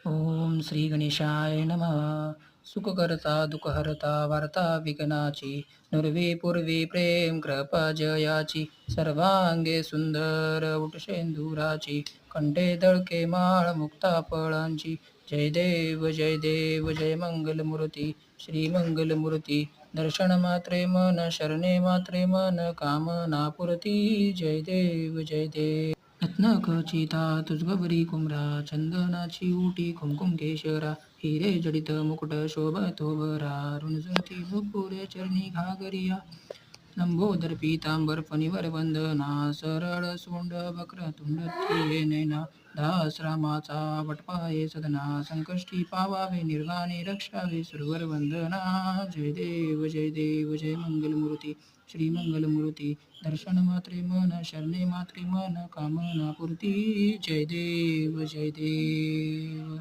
ओम श्री गणेशाय नमः. सुखकर्ता दुःखहर्ता वार्ता विघ्नाची, नुरवी पूर्वी प्रेम कृपा जयाची, सर्वांगे सुंदर उटशेंदुराची, कंठे दळके माळ मुक्ता फळांची. जय देव जय मंगलमूर्ती श्री मंगलमूर्ती. दर्शन मात्रे मन शरणे मात्रे मन कामना पुरती. जय देव. रत्नखचिता तुजगवरी कुमरा, चंदनाची उटी कुमकुम केशरा, हिरे जडित मुकुट शोभतो बरा, रुणझुनती भुपुरे चरणी घागरिया, लंबोदर पीतांबर फणीवर वंदना, सरळ सोंड वक्रतुंड थिये नैना, दास रामाचा वटपाये सदना, संकष्टी पावावे निर्वाणे रक्षावे सुरवर वंदना. जय देव जय मंगलमूर्ती श्री मंगलमूर्ती. दर्शन मात्रे मन शरणे मात्रे मन कामना पूर्ती. जय देव जय देव.